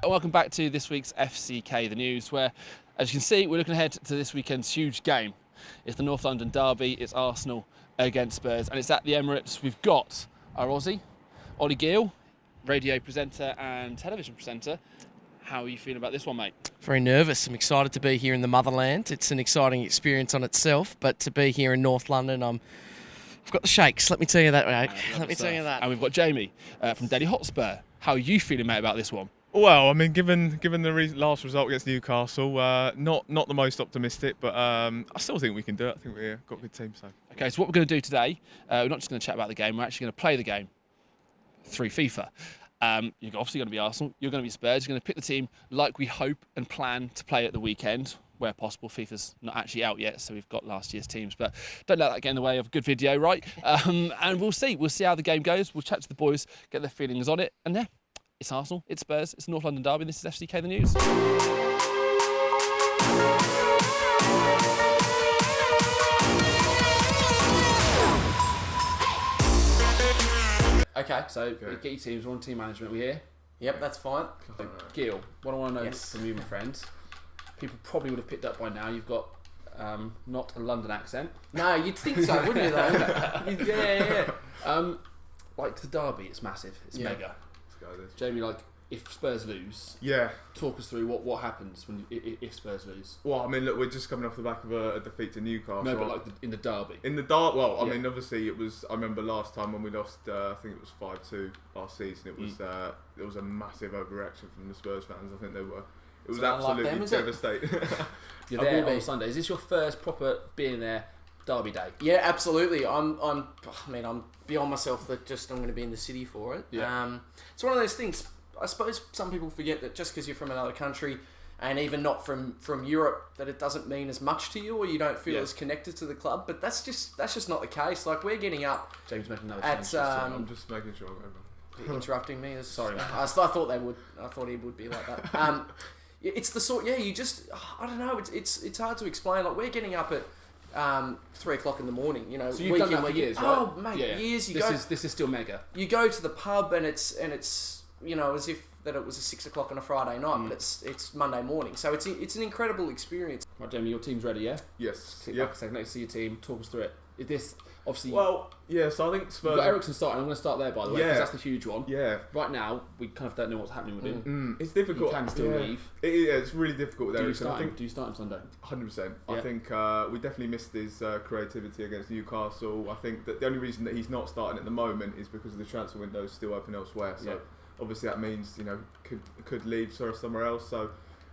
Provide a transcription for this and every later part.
and welcome back to this week's FCK, the news, where, as you can see, we're looking ahead to this weekend's huge game. It's the North London derby, it's Arsenal against Spurs, and it's at the Emirates. We've got our Aussie, Ollie Geale, radio presenter and television presenter. How are you feeling about this one, mate? Very nervous. I'm excited to be here in the motherland. It's an exciting experience on itself, but to be here in North London, I've got the shakes, let me tell you that, mate. Let me tell you that. And we've got Jamie from Delhi Hotspur. How are you feeling, mate, about this one? Well, I mean, given the last result against Newcastle, not the most optimistic, but I still think we can do it. I think we've got a good team. So. Okay, so what we're going to do today, we're not just going to chat about the game, we're actually going to play the game through FIFA. You're obviously going to be Arsenal, you're going to be Spurs, you're going to pick the team like we hope and plan to play at the weekend. Where possible. FIFA's not actually out yet, so we've got last year's teams, but don't let that get in the way of a good video, right? And we'll see how the game goes. We'll chat to the boys, get their feelings on it, and yeah, it's Arsenal, it's Spurs, it's the North London derby, and this is FCK the News. Okay, so get your teams, we're on team management, we here? Yep, that's fine. Geale, what I want to know from you, my friend, people probably would have picked up by now, you've got not a London accent. No, you'd think so, wouldn't you, though? Yeah. Like the derby, it's massive, it's mega. Jamie, like, if Spurs lose, talk us through what happens if Spurs lose. Well, I mean, look, we're just coming off the back of a defeat to Newcastle. No, but like in the derby. In the derby, well, I mean, obviously it was. I remember last time when we lost, I think it was 5-2 last season. It was there was a massive overreaction from the Spurs fans. I think they were. It was absolutely devastating. You're there on Sunday. Is this your first proper being there derby day? Yeah, absolutely. I'm beyond myself that just I'm going to be in the city for it. Yeah. It's one of those things. I suppose some people forget that just because you're from another country and even not from Europe, that it doesn't mean as much to you or you don't feel as connected to the club. But that's just not the case. Like, we're getting up. James making another change. I'm just making sure. Interrupting me. Sorry, mate. I thought they would. I thought he would be like that. It's the sort. Yeah, you just. I don't know. It's hard to explain. Like, we're getting up at 3 o'clock in the morning. You know, so you've done that for years, right? Oh, mate, years. This is still mega. You go to the pub and it's you know, as if that it was a 6 o'clock on a Friday night, but it's Monday morning. So it's an incredible experience. Right, Jamie, your team's ready, yeah? Yes. Sit back a second, next to your team, talk us through it. Is this obviously? Well, yeah. So I think Spurs. You've got Ericsson starting. I'm going to start there, by the way, because that's the huge one. Yeah. Right now, we kind of don't know what's happening with him. It's difficult. He can still leave. It's really difficult with Ericsson. Do you start him Sunday? 100%. I think we definitely missed his creativity against Newcastle. I think that the only reason that he's not starting at the moment is because of the transfer window is still open elsewhere. So obviously that means, you know, could leave somewhere else. So,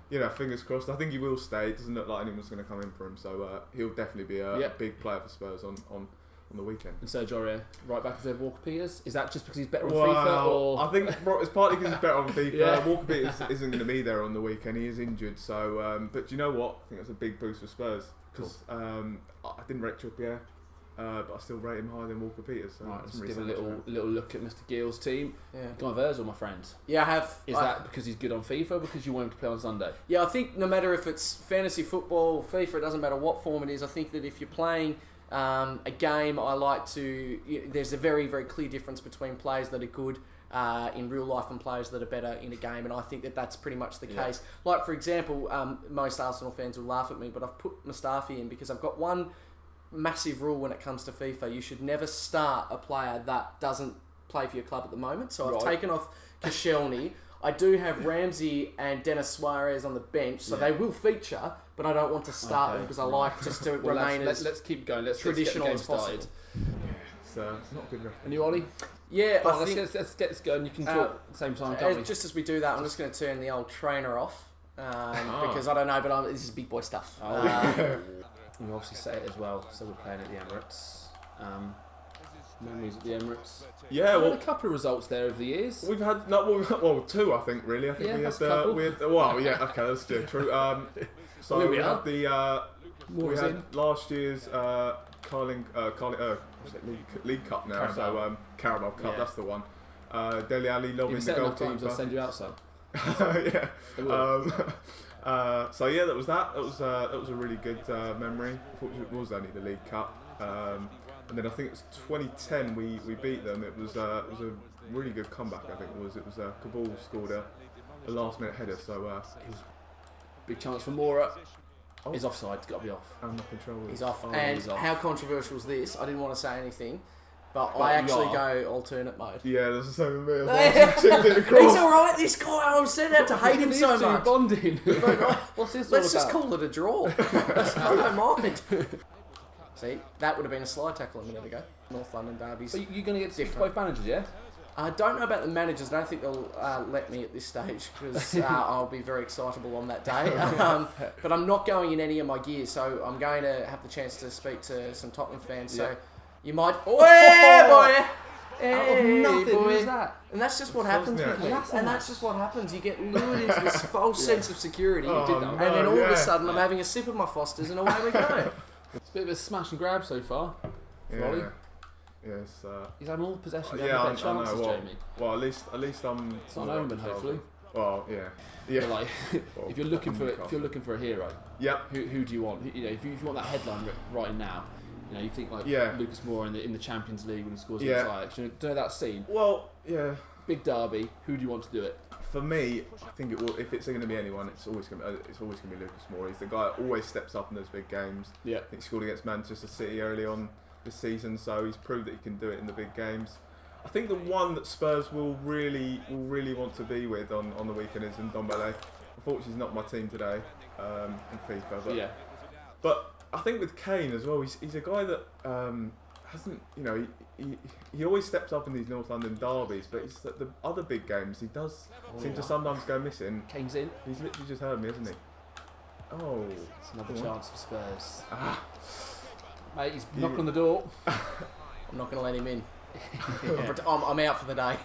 you know, fingers crossed. I think he will stay. It doesn't look like anyone's going to come in for him. So he'll definitely be a big player for Spurs on the weekend. And Sergio Aurier, right back instead of Walker Peters? Is that just because he's better on FIFA? Or? I think it's partly because he's better on FIFA. Walker Peters isn't going to be there on the weekend. He is injured. So, but you know what? I think that's a big boost for Spurs. Because I didn't rate Trippier, but I still rate him higher than Walker Peters. So right, let's give a little look at Mr. Geale's team. Yeah. Guy Virgil, my friend. Yeah, I have. Is that because he's good on FIFA or because you want him to play on Sunday? Yeah, I think no matter if it's fantasy football or FIFA, it doesn't matter what form it is. I think that if you're playing a game, I like to. There's a very, very clear difference between players that are good in real life and players that are better in a game, and I think that that's pretty much the case. Like, for example, most Arsenal fans will laugh at me, but I've put Mustafi in because I've got one massive rule when it comes to FIFA. You should never start a player that doesn't play for your club at the moment. So I've taken off Koscielny. I do have Ramsey and Dennis Suarez on the bench, so they will feature, but I don't want to start them because I like just to remain as let's keep going. Let's traditional get the game as started. So not good. And you, Ollie? Yeah, let's get this going. You can talk at the same time, can't we? Just as we do that, I'm just going to turn the old trainer off because I don't know, but this is big boy stuff. We obviously say it as well, so we're playing at the Emirates. Memories at the Emirates. Yeah, well, a couple of results there over the years. We've had two, I think. Really, I think we had that's true. So we had last year's League Cup now. Carabao. So Carabao Cup, that's the one. Dele Alli lobbing the goalkeeper. I'll send you out some. Yeah. So yeah, that was that. That was a really good memory. Unfortunately, it was only the League Cup. And then I think it was 2010 we beat them. It was a really good comeback. I think it was Kabul scored a last-minute header. So Big chance for Mora. Oh. He's offside. He's got to be off. I'm not controlling. He's off. Oh, And he's off. how controversial is this? I didn't want to say anything, but But I you actually are. go alternate mode. Yeah, that's the same with me. I checked it across. He's alright, this guy. I was set out to hate him so much. Bonding. What's this all Let's just about? call it a draw. I don't mind. See, that would have been a slide tackle a minute ago. North London derbies. So you're going to get to Different. both managers, yeah? I don't know about the managers. I don't think they'll let me at this stage because I'll be very excitable on that day. But I'm not going in any of my gear, so I'm going to have the chance to speak to some Tottenham fans. So Yeah. you might... Oh, yeah, boy! Out of Hey, nothing, boy. who's that? And that's just what happens Wasn't with it? me. That's And nice. that's just what happens. You get lured into this false sense of security. Oh, did that. And then all of yeah. a sudden I'm having a sip of my Fosters and away we go. It's a bit of a smash and grab so far. Ollie. Yeah. Yes. He's had all the possession. Yeah, I better chances, know. Jamie. Well, at least I'm. It's not an omen, hopefully. Well, yeah. But Yeah. like, Well, if you're looking for Newcastle. a hero, Yep. who do you want? You know, if you want that headline right now, you know, you think like Yeah. Lucas Moura in the Champions League when he scores Yeah. against Ajax. You know that scene, Well, yeah. big derby. Who do you want to do it? For me, I think it will. If it's going to be anyone, it's always going to be Lucas Moura. He's the guy that always steps up in those big games. Yeah. I think he scored against Manchester City early on this season, so he's proved that he can do it in the big games. I think the one that Spurs will really want to be with on the weekend is Ndombele. Unfortunately, he's not my team today in FIFA, but Yeah. But I think with Kane as well, he's a guy that hasn't, you know, he always steps up in these North London derbies, but it's the other big games he does seem to sometimes go missing. Kane's in. He's literally just heard me, hasn't he? Oh, It's another Go on. chance for Spurs. Ah. Mate, he's knocking on the door. I'm not going to let him in. Yeah. I'm out for the day.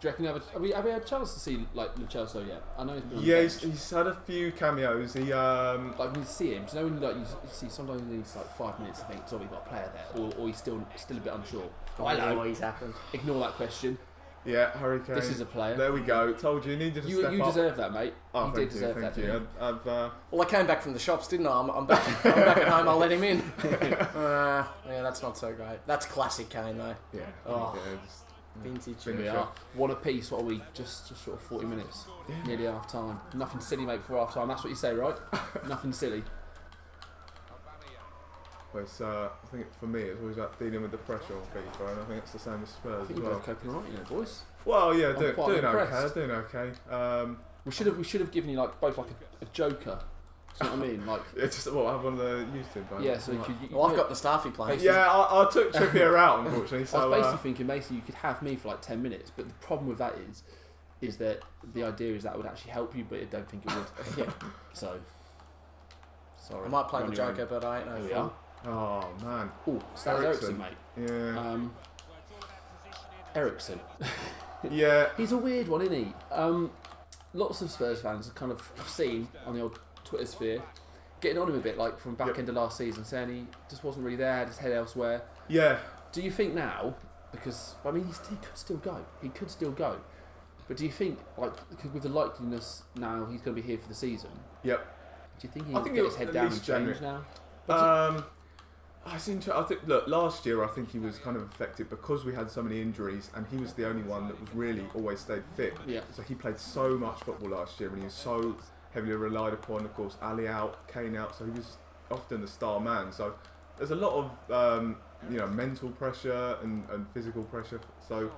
Do you reckon have we had a chance to see like Lo Celso yet? I know he's been on the yeah, bench. he's had a few cameos. He Like when you see him, do you know when you see sometimes he needs like 5 minutes to think, so we've got a player there, or he's still a bit unsure. Oh, hello. Always happens. Ignore that question. yeah, Harry Kane. This is a player. There we go. Told you, needed to step You up. deserve that, mate. Oh, you thank did deserve you, that. thank didn't you. I've Well, I came back from the shops, didn't I? I'm back at home. I'll let him in. Yeah, that's not so great. That's classic Kane, though. yeah, Oh. yeah, just, Vintage. Here we Finisher. are. One apiece. What are we? Just sort of 40 minutes. Nearly half time. Nothing silly, mate, before half time. That's what you say, right? Nothing silly. Well, it's, I think for me, it's always about dealing with the pressure on FIFA, and I think it's the same with I Spurs think as you're well. both coping alright, you know, boys. Well, yeah, I'm doing quite okay, impressed. doing okay. We should have given you like both like a joker. Do you know what I mean? Like, Yeah, just I have one of the YouTube guys. yeah. So Right. you Well, I've got Mustafi playing. Yeah, I took Trippier out, unfortunately. I was So basically thinking, basically, you could have me for like 10 minutes, but the problem with that is that the idea is that would actually help you, but I don't think it would. Yeah. So, sorry. I might play You're the on your Joker, but I ain't no Here we fool. are. oh man, Oh, Stan Eriksson, mate. yeah, Eriksson. yeah, He's a weird one, isn't he? Lots of Spurs fans have kind of seen on the old Twitter sphere getting on him a bit, like from back Yep. end of last season, saying he just wasn't really there, had his head elsewhere. yeah. Do you think now, because I mean he could still go, but do you think like with the likeliness now he's going to be here for the season? Yep. Do you think I he'll think get it'll his head at down and least change January. now? I think look, last year I think he was kind of affected because we had so many injuries, and he was the only one that was really always stayed fit. Yeah. So he played so much football last year, and he was so heavily relied upon. Of course, Ali out, Kane out, so he was often the star man. So there's a lot of mental pressure and physical pressure. So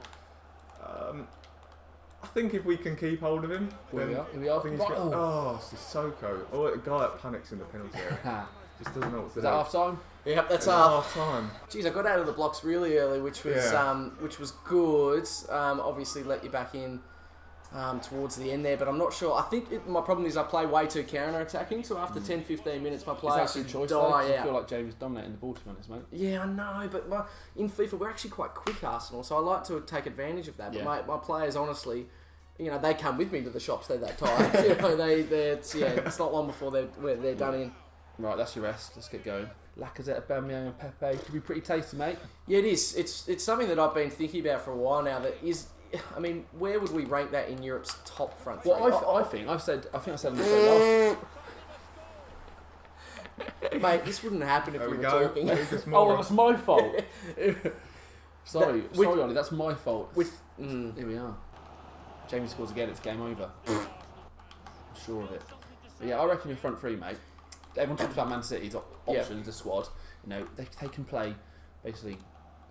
I think if we can keep hold of him, Here then we are. I think he's Right, got. Oh, Sissoko. Oh, a guy that panics in the penalty area. Just doesn't know what to Is do. that half time? Yep, that's It's half. half time. Jeez, I got out of the blocks really early, which was Yeah. which was good. Obviously, let you back in towards the end there, but I'm not sure. I think my problem is I play way too counter-attacking, so after 10-15 minutes, my Is players that a good should choice? Though? 'Cause die I feel out. like James dominating the ball, to be honest, mate. Yeah, I know, but in FIFA we're actually quite quick, Arsenal, so I like to take advantage of that. Yeah. But my players, honestly, they come with me to the shops. They're that tired. It's not long before they're done in. Right, that's your rest. Let's get going. Lacazette, Aubameyang, and Pepe could be pretty tasty, mate. Yeah, it is. It's something that I've been thinking about for a while now. That is, I mean, where would we rank that in Europe's top front three? Well, I think I said on the show last. Mate, this wouldn't happen if There we we were go. talking. Lucas Oh, Moura. that's my fault. Sorry, Which- Ollie, that's my fault. Which, Here we are. Jamie scores again, it's game over. I'm sure of it. But yeah, I reckon your front three, mate. Everyone talks about Man City's options, the squad. You know, they can play basically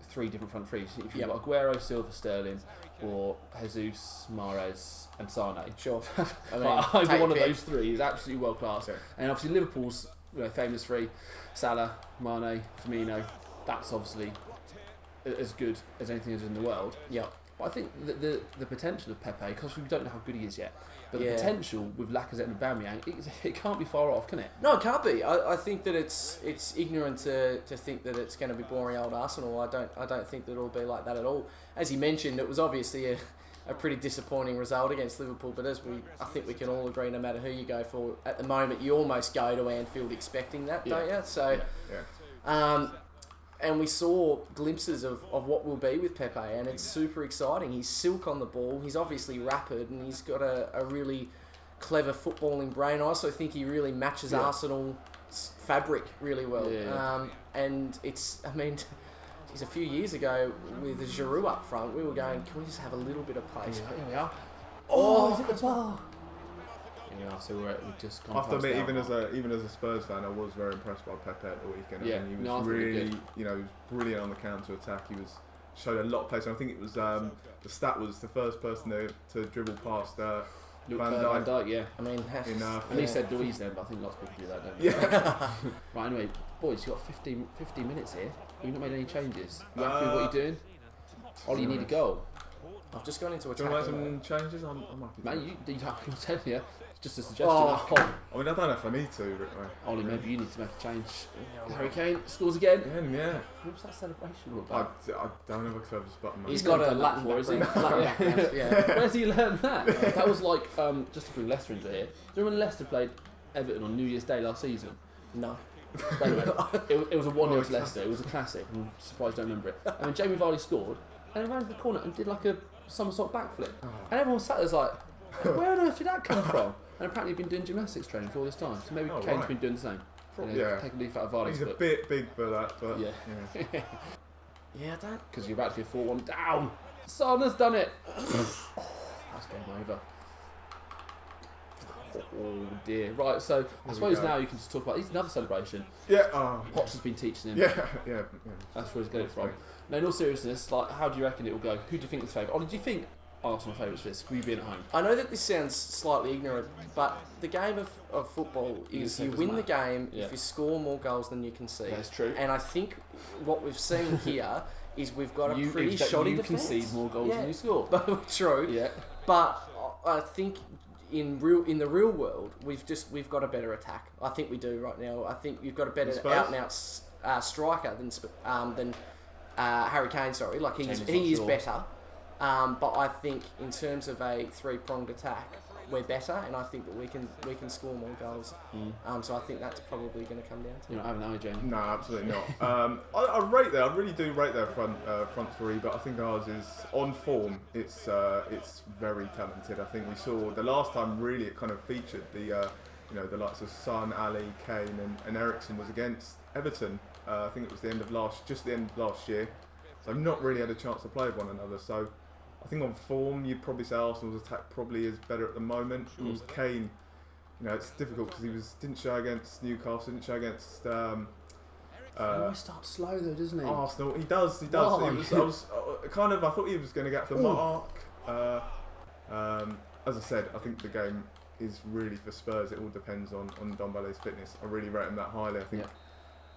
3 different front threes. If you've got Aguero, Silva, Sterling, or Jesus, Mahrez, and Sane. Sure. I mean, either one of those 3 is absolutely world class. Yeah. And obviously Liverpool's famous 3: Salah, Mane, Firmino. That's obviously as good as anything is in the world. Yeah. But I think the potential of Pepe, because we don't know how good he is yet, but the Yeah. potential with Lacazette and Aubameyang, it can't be far off, can it? No, it can't be. I think that it's ignorant to think that it's going to be boring old Arsenal. I don't think that it'll be like that at all. As you mentioned, it was obviously a pretty disappointing result against Liverpool, but I think we can all agree, no matter who you go for, at the moment you almost go to Anfield expecting that, don't you? So, and we saw glimpses of what will be with Pepe, and it's super exciting. He's silk on the ball. He's obviously rapid, and he's got a really clever footballing brain. I also think he really matches Arsenal's fabric really well. Yeah. And it's, I mean, geez, a few years ago with Giroud up front, we were going, can we just have a little bit of pace? Here we are. Oh, he's at the bar. Here we are. So we've just gone. I have to admit, past even as a Spurs fan, I was very impressed by Pepe at the weekend. Yeah, I mean, he no, I was thought he really, did. he was brilliant on the counter attack. He showed a lot of pace. And I think it was the stat was the first person to dribble past Van Dijk. Yeah. I mean, And he said Louise then, but I think lots of people do that, don't they? Yeah. Right, anyway, boys, you've got 15 minutes here. You've not made any changes. You happy with what you're doing? Ollie, you need a goal. I've just gone into a Do you want to make some changes? I'm happy to. Man, you I'm telling you, it's just a suggestion. I mean, I don't know if I need to. Ollie, maybe you need to make a change. Harry Kane scores again. Yeah. What was that celebration all I about? don't have a clever button. He's mate. got a done that Latin before, isn't he? background. Latin background, yeah. Where's he learned that? That was like, just to bring Leicester into here. Do you remember when Leicester played Everton on New Year's Day last season? No. But anyway, it was a 1-0 to Leicester. It was a classic. I'm surprised I don't remember it. And then Jamie Vardy scored, and he ran to the corner and did like a somersault backflip. And everyone sat there like, where on earth did that come from? And apparently he'd been doing gymnastics training for all this time. So maybe Kane's been doing the same. Take a leaf out of Vardy's He's a book. bit big for that, but Yeah. Yeah, I don't. Because you're about to be 4-1 down. Son has done it. That's game over. Oh dear. Right, so I suppose now you can just talk about. It's another celebration. Yeah. Poch has been teaching him. Yeah. That's where he's getting it from. No, in all seriousness, like, how do you reckon it will go? Who do you think is favourite? Or do you think Arsenal favourites for this? Will you be at home? I know that this sounds slightly ignorant, but the game of football is you win the game if you score more goals than you concede. That's true. And I think what we've seen here is we've got a pretty shoddy you defence. concede more goals than you score. True. Yeah. But I think in the real world, we've got a better attack. I think we do right now. I think you've got a better out and out striker than Harry Kane. Sorry, like he is better. But I think in terms of a 3-pronged attack, we're better, and I think that we can score more goals. So I think that's probably going to come down to. You're not having that, are you, Jamie? No, absolutely not. I really do rate their front three, but I think ours is on form. It's very talented. I think we saw the last time really it kind of featured the likes of Son, Ali, Kane, and Eriksen was against Everton. I think it was the end of last year. So I've not really had a chance to play with one another. So I think on form, you'd probably say Arsenal's attack probably is better at the moment. Of course, Kane, it's difficult because he didn't show against Newcastle, didn't show against. He always starts slow though, doesn't he? Arsenal, he does. I thought he was going to get the mark. As I said, I think the game is really for Spurs. It all depends on Ndombele's fitness. I really rate him that highly. I think.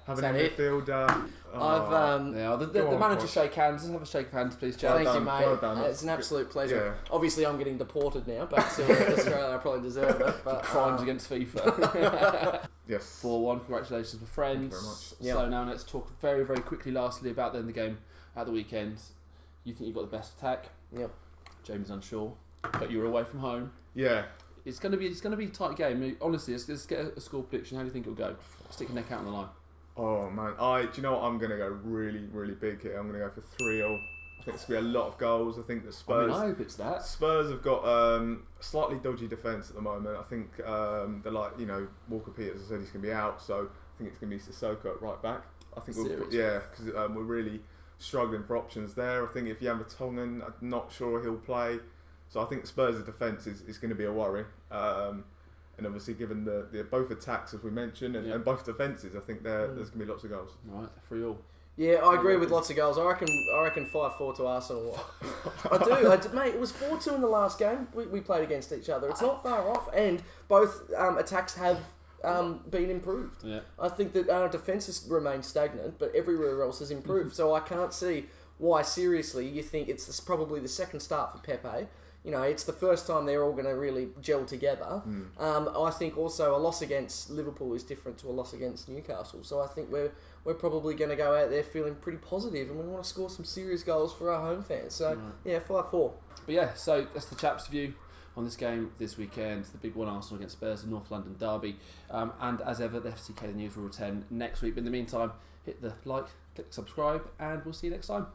Having a midfielder. The manager shake hands. Let's have a shake of hands, please, Joe. Thank you, mate. Well done. It's an absolute pleasure. Yeah. Obviously, I'm getting deported now back to Australia. I probably deserve it. But Crimes against FIFA. Yes. 4-1. Congratulations, my friends. Thank you very much. Yep. So now let's talk very, very quickly. Lastly, about the game at the weekend. You think you've got the best attack? Yep. Jamie's unsure, but you're away from home. Yeah. It's going to be a tight game. I mean, honestly, let's get a score prediction. How do you think it'll go? Stick your neck out on the line. Oh man, do you know what? I'm going to go really, really big here. I'm going to go for 3-0. I think it's going to be a lot of goals. I think the Spurs. I hope it's that. Spurs have got slightly dodgy defence at the moment. I think they're Walker Peters. I said he's going to be out, so I think it's going to be Sissoko at right back. I think because we're really struggling for options there. I think if Jan Vertonghen, I'm not sure he'll play. So I think Spurs' defence is going to be a worry. And obviously, given the both attacks as we mentioned and both defences, I think there's going to be lots of goals. All right, 3-3. Yeah, I agree with lots of goals. I reckon 5-4 to Arsenal. I do, mate. It was 4-2 in the last game we played against each other. It's not far off, and both attacks have been improved. Yeah. I think that our defence has remained stagnant, but everywhere else has improved. So I can't see why, seriously, you think it's probably the second start for Pepe. You know, it's the first time they're all going to really gel together. I think also a loss against Liverpool is different to a loss against Newcastle. So I think we're probably going to go out there feeling pretty positive, and we want to score some serious goals for our home fans. So, 5-4. But yeah, so that's the chaps' view on this game this weekend. The big one, Arsenal against Spurs, the North London derby. And as ever, the FCK, the news will return next week. But in the meantime, hit the like, click subscribe, and we'll see you next time.